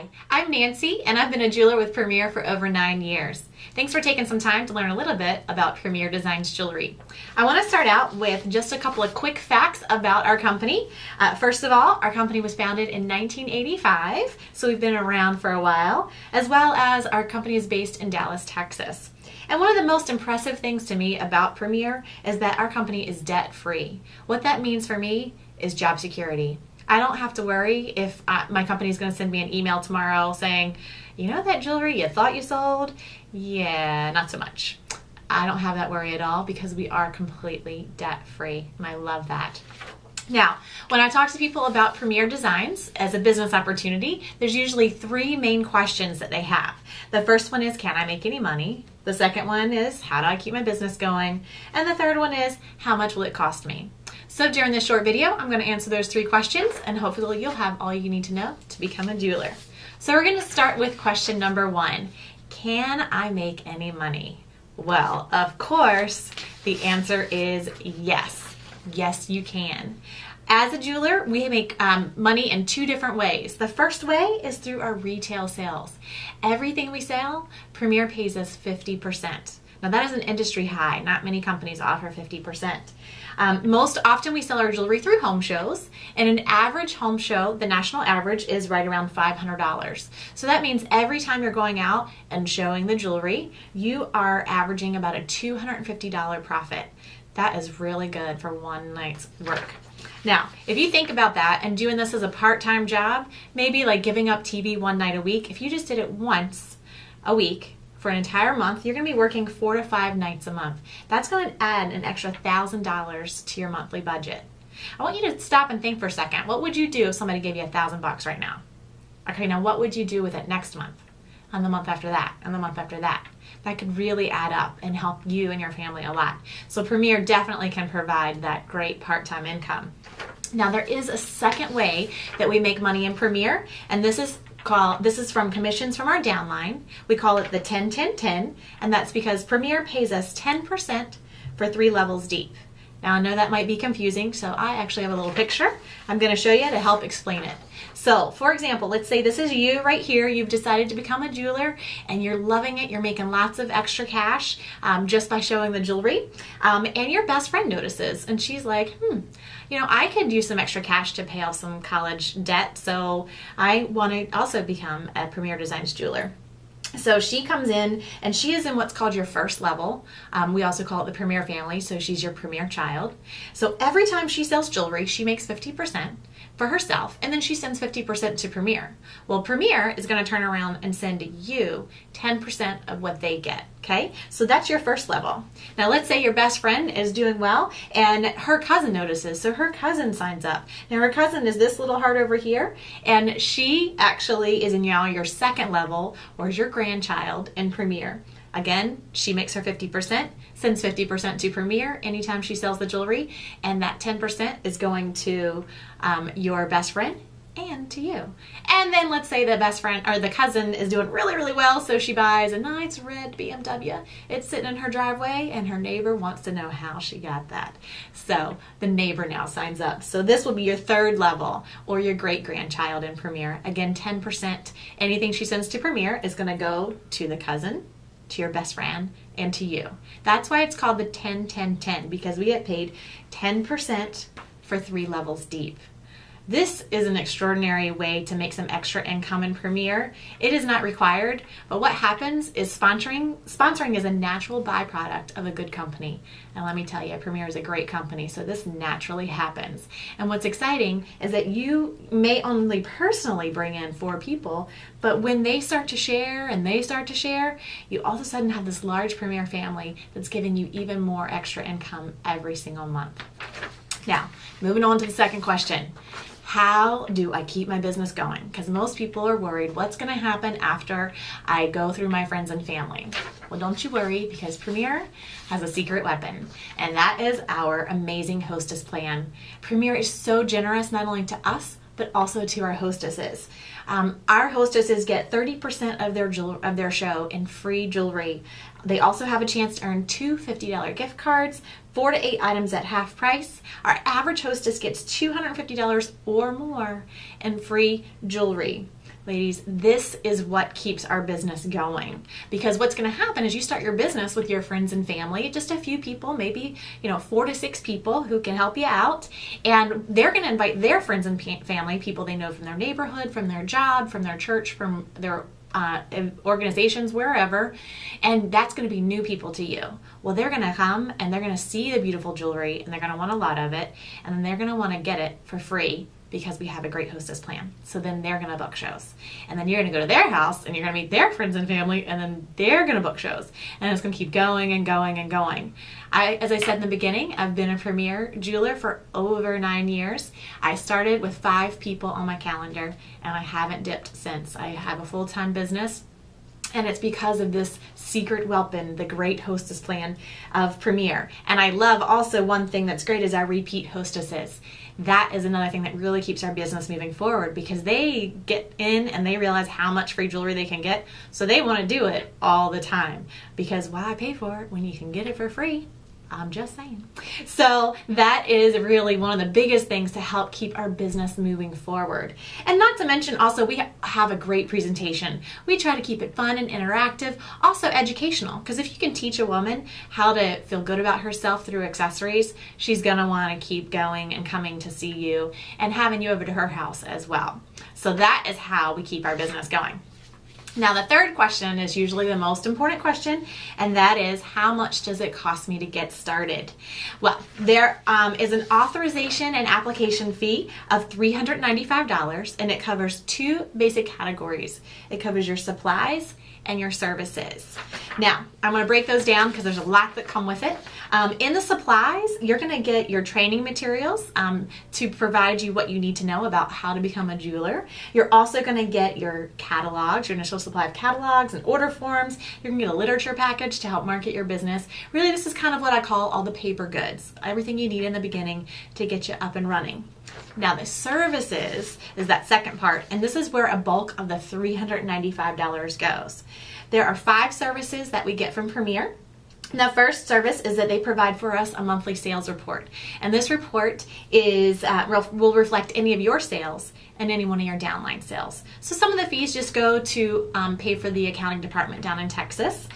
Hi, I'm Nancy, and I've been a jeweler with Premier for over 9 years. Thanks for taking some time to learn a little bit about Premier Designs jewelry. I want to start out with just a couple of quick facts about our company. First of all, our company was founded in 1985, so we've been around for a while, as well as our company is based in Dallas, Texas. And one of the most impressive things to me about Premier is that our company is debt-free. What that means for me is job security. I don't have to worry if my company is going to send me an email tomorrow saying, you know that jewelry you thought you sold? Yeah, not so much. I don't have that worry at all because we are completely debt-free, and I love that. Now, when I talk to people about Premier Designs as a business opportunity, there's usually 3 main questions that they have. The first one is, can I make any money? The second one is, how do I keep my business going? And the third one is, how much will it cost me? So during this short video, I'm going to answer those 3 questions, and hopefully you'll have all you need to know to become a jeweler. So we're going to start with question number 1. Can I make any money? Well, of course, the answer is yes. Yes, you can. As a jeweler, we make money in 2 different ways. The first way is through our retail sales. Everything we sell, Premier pays us 50%. Now that is an industry high. Not many companies offer 50%. Most often we sell our jewelry through home shows, and an average home show, the national average, is right around $500. So that means every time you're going out and showing the jewelry, you are averaging about a $250 profit. That is really good for one night's work. Now, if you think about that and doing this as a part-time job, maybe like giving up TV one night a week, if you just did it once a week for an entire month, you're going to be working 4 to 5 nights a month. That's going to add an extra $1,000 to your monthly budget. I want you to stop and think for a second. What would you do if somebody gave you $1,000 right now? Okay, now what would you do with it next month? And the month after that, and the month after that? That could really add up and help you and your family a lot. So Premier definitely can provide that great part-time income. Now there is a second way that we make money in Premier, and this is from commissions from our downline. We call it the 10-10-10, and that's because Premier pays us 10% for 3 levels deep. Now I know that might be confusing, so I actually have a little picture I'm going to show you to help explain it. So for example, let's say this is you right here. You've decided to become a jeweler and you're loving it. You're making lots of extra cash just by showing the jewelry. And your best friend notices and she's like, you know, I could use some extra cash to pay off some college debt, so I want to also become a Premier Designs jeweler. So she comes in and she is in what's called your first level. We also call it the Premier family, so she's your Premier child. So every time she sells jewelry, she makes 50% for herself, and then she sends 50% to Premier. Well, Premier is going to turn around and send you 10% of what they get, okay? So that's your first level. Now let's say your best friend is doing well and her cousin notices, so her cousin signs up. Now her cousin is this little heart over here, and she actually is in now your second level, or is your grandchild in Premier. Again, she makes her 50%, sends 50% to Premier anytime she sells the jewelry, and that 10% is going to your best friend and to you. And then let's say the best friend or the cousin is doing really, really well, so she buys a nice red BMW. It's sitting in her driveway, and her neighbor wants to know how she got that. So the neighbor now signs up. So this will be your third level, or your great-grandchild in Premier. Again, 10%. Anything she sends to Premier is going to go to the cousin, to your best friend, and to you. That's why it's called the 10-10-10, because we get paid 10% for 3 levels deep. This is an extraordinary way to make some extra income in Premier. It is not required, but what happens is sponsoring is a natural byproduct of a good company. And let me tell you, Premier is a great company, so this naturally happens. And what's exciting is that you may only personally bring in 4 people, but when they start to share and they start to share, you all of a sudden have this large Premier family that's giving you even more extra income every single month. Now, moving on to the second question. How do I keep my business going? Because most people are worried, what's going to happen after I go through my friends and family? Well, don't you worry, because Premier has a secret weapon, and that is our amazing hostess plan. Premier is so generous not only to us, but also to our hostesses. Our hostesses get 30% of their show in free jewelry. They also have a chance to earn 2 $50 gift cards, 4 to 8 items at half price. Our average hostess gets $250 or more in free jewelry. Ladies, this is what keeps our business going, because what's going to happen is you start your business with your friends and family, just a few people, maybe 4 to 6 people who can help you out, and they're going to invite their friends and family, people they know from their neighborhood, from their job, from their church, from their organizations, wherever, and that's going to be new people to you. Well, they're going to come and they're going to see the beautiful jewelry and they're going to want a lot of it, and then they're going to want to get it for free because we have a great hostess plan. So then they're going to book shows, and then you're going to go to their house and you're going to meet their friends and family, and then they're going to book shows, and it's going to keep going and going and going. As I said in the beginning, I've been a premier jeweler for over 9 years. I started with 5 people on my calendar, and I haven't dipped since. I have a full-time business, and it's because of this secret weapon, the great hostess plan of Premier. And I love also, one thing that's great is our repeat hostesses. That is another thing that really keeps our business moving forward, because they get in and they realize how much free jewelry they can get, so they want to do it all the time, because why pay for it when you can get it for free? I'm just saying. So that is really one of the biggest things to help keep our business moving forward. And not to mention, also, we have a great presentation. We try to keep it fun and interactive, also educational, because if you can teach a woman how to feel good about herself through accessories, she's going to want to keep going and coming to see you and having you over to her house as well. So that is how we keep our business going. Now, the third question is usually the most important question, and that is, how much does it cost me to get started? Well, there is an authorization and application fee of $395, and it covers 2 basic categories. It covers your supplies and your services. Now, I'm going to break those down because there's a lot that come with it. In the supplies, you're going to get your training materials to provide you what you need to know about how to become a jeweler. You're also going to get your catalogs, your initial supply of catalogs and order forms. You're going to get a literature package to help market your business. Really, this is kind of what I call all the paper goods, everything you need in the beginning to get you up and running. Now, the services is that second part, and this is where a bulk of the $395 goes. There are 5 services that we get from Premier. The first service is that they provide for us a monthly sales report, and this report is will reflect any of your sales and any one of your downline sales. So some of the fees just go to pay for the accounting department down in Texas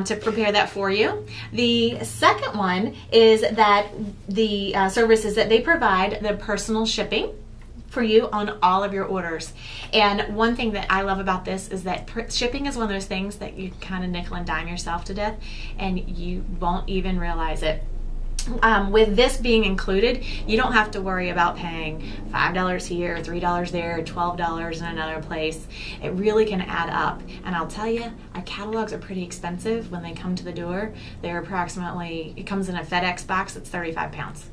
to prepare that for you. The second one is that the services that they provide the personal shipping for you on all of your orders. And one thing that I love about this is that shipping is one of those things that you kind of nickel and dime yourself to death, and you won't even realize it. With this being included, you don't have to worry about paying $5 here, $3 there, $12 in another place. It really can add up. And I'll tell you, our catalogs are pretty expensive when they come to the door. They're approximately, it comes in a FedEx box that's 35 pounds.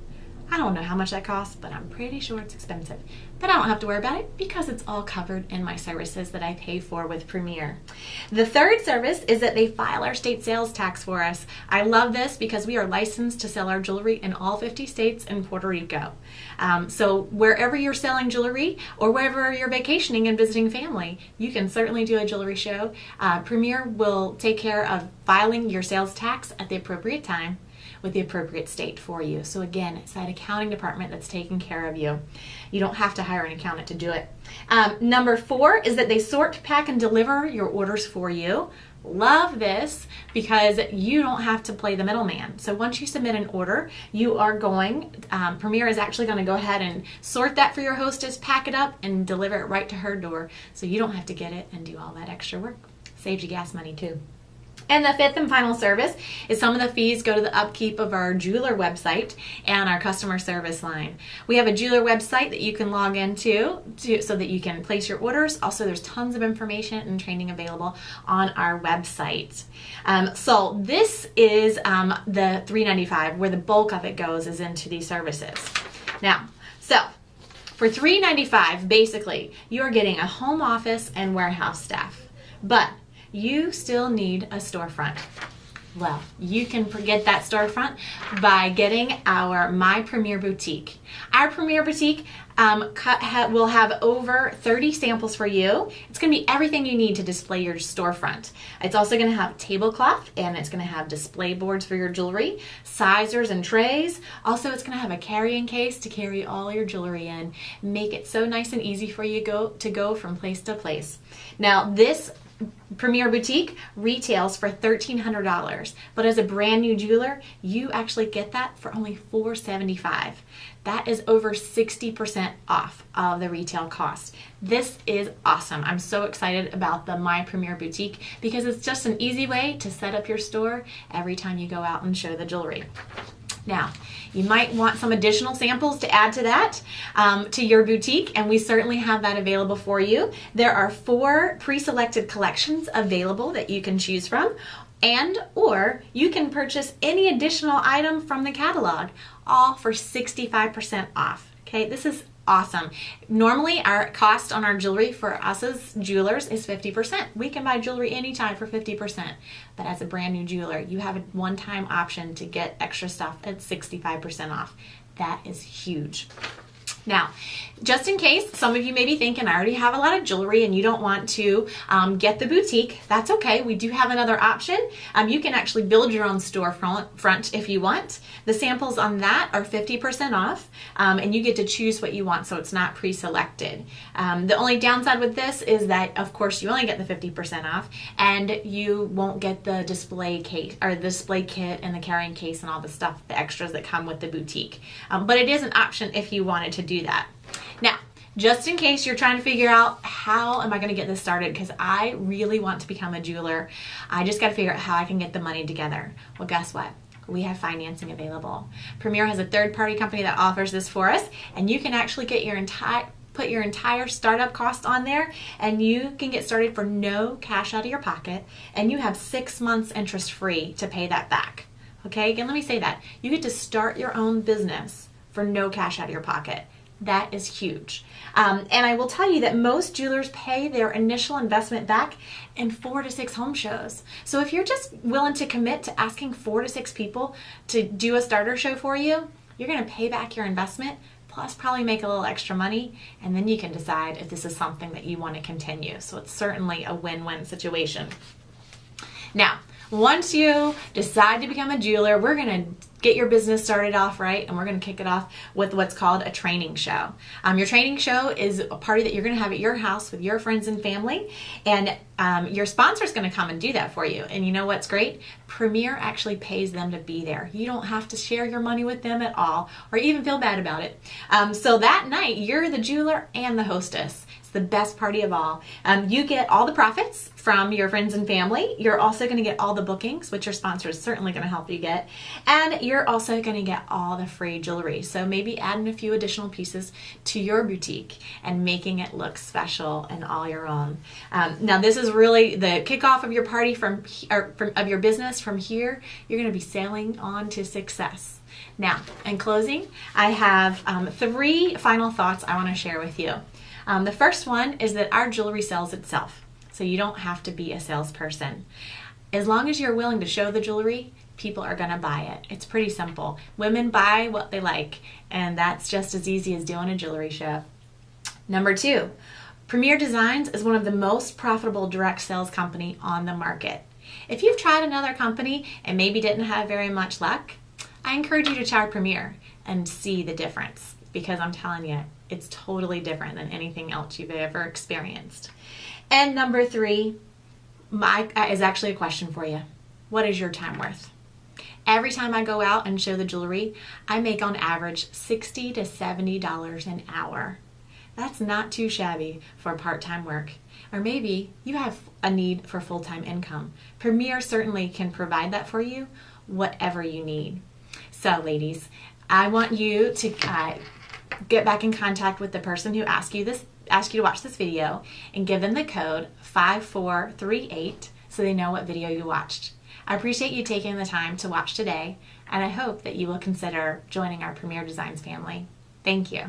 I don't know how much that costs, but I'm pretty sure it's expensive. But I don't have to worry about it because it's all covered in my services that I pay for with Premier. The third service is that they file our state sales tax for us. I love this because we are licensed to sell our jewelry in all 50 states and Puerto Rico. So wherever you're selling jewelry or wherever you're vacationing and visiting family, you can certainly do a jewelry show. Premier will take care of filing your sales tax at the appropriate time with the appropriate state for you. So again, it's that accounting department that's taking care of you. You don't have to hire an accountant to do it. Number 4 is that they sort, pack, and deliver your orders for you. Love this because you don't have to play the middleman. So once you submit an order, you are going, Premier is actually going to go ahead and sort that for your hostess, pack it up, and deliver it right to her door. So you don't have to get it and do all that extra work. Saves you gas money too. And the fifth and final service is some of the fees go to the upkeep of our jeweler website and our customer service line. We have a jeweler website that you can log into so that you can place your orders. Also, there's tons of information and training available on our website. So this is the $395, where the bulk of it goes is into these services. Now, so for $395, basically, you're getting a home office and warehouse staff, but you still need a storefront. Well, you can get that storefront by getting our My Premier Boutique. Our Premier Boutique will have over 30 samples for you. It's going to be everything you need to display your storefront. It's also going to have tablecloth, and it's going to have display boards for your jewelry, sizers and trays. Also, it's going to have a carrying case to carry all your jewelry in. Make it so nice and easy for you to go from place to place. Now, this Premier Boutique retails for $1,300, but as a brand new jeweler, you actually get that for only $475. That is over 60% off of the retail cost. This is awesome. I'm so excited about the My Premier Boutique because it's just an easy way to set up your store every time you go out and show the jewelry. Now, you might want some additional samples to add to that, to your boutique, and we certainly have that available for you. There are 4 pre-selected collections available that you can choose from, or you can purchase any additional item from the catalog, all for 65% off. Okay, this is awesome. Normally, our cost on our jewelry for us as jewelers is 50%. We can buy jewelry anytime for 50%. But as a brand new jeweler, you have a one-time option to get extra stuff at 65% off. That is huge. Now, just in case some of you may be thinking, I already have a lot of jewelry and you don't want to get the boutique, that's okay. We do have another option. You can actually build your own storefront if you want. The samples on that are 50% off, and you get to choose what you want, so it's not pre-selected. The only downside with this is that, of course, you only get the 50% off, and you won't get the display case or the display kit and the carrying case and all the stuff, the extras that come with the boutique. But it is an option if you wanted to do that. Now, just in case you're trying to figure out how am I going to get this started, because I really want to become a jeweler, I just got to figure out how I can get the money together. Well, guess what? We have financing available. Premier has a third-party company that offers this for us, and you can actually get put your entire startup cost on there, and you can get started for no cash out of your pocket, and you have 6 months interest free to pay that back. Okay, again, let me say that. You get to start your own business for no cash out of your pocket. That is huge. And I will tell you that most jewelers pay their initial investment back in 4 to 6 home shows. So if you're just willing to commit to asking 4 to 6 people to do a starter show for you, you're going to pay back your investment, plus probably make a little extra money, and then you can decide if this is something that you want to continue. So it's certainly a win-win situation. Now, once you decide to become a jeweler, we're going to get your business started off right, and we're going to kick it off with what's called a training show. Your training show is a party that you're going to have at your house with your friends and family, and your sponsor is going to come and do that for you. And you know what's great? Premier actually pays them to be there. You don't have to share your money with them at all, or even feel bad about it. So that night, you're the jeweler and the hostess. The best party of all. You get all the profits from your friends and family. You're also going to get all the bookings, which your sponsor is certainly going to help you get. And you're also going to get all the free jewelry. So maybe adding a few additional pieces to your boutique and making it look special and all your own. Now, this is really the kickoff of your party of your business. From here, you're going to be sailing on to success. Now, in closing, I have 3 final thoughts I want to share with you. The first one is that our jewelry sells itself, so you don't have to be a salesperson. As long as you're willing to show the jewelry, people are going to buy it. It's pretty simple. Women buy what they like, and that's just as easy as doing a jewelry show. Number 2, Premier Designs is one of the most profitable direct sales company on the market. If you've tried another company and maybe didn't have very much luck, I encourage you to try Premier and see the difference, because I'm telling you, it's totally different than anything else you've ever experienced. And number 3 is actually a question for you. What is your time worth? Every time I go out and show the jewelry, I make on average $60 to $70 an hour. That's not too shabby for part-time work. Or maybe you have a need for full-time income. Premier certainly can provide that for you, whatever you need. So ladies, I want you to get back in contact with the person who asked you to watch this video and give them the code 5438 so they know what video you watched. I appreciate you taking the time to watch today, and I hope that you will consider joining our Premier Designs family. Thank you.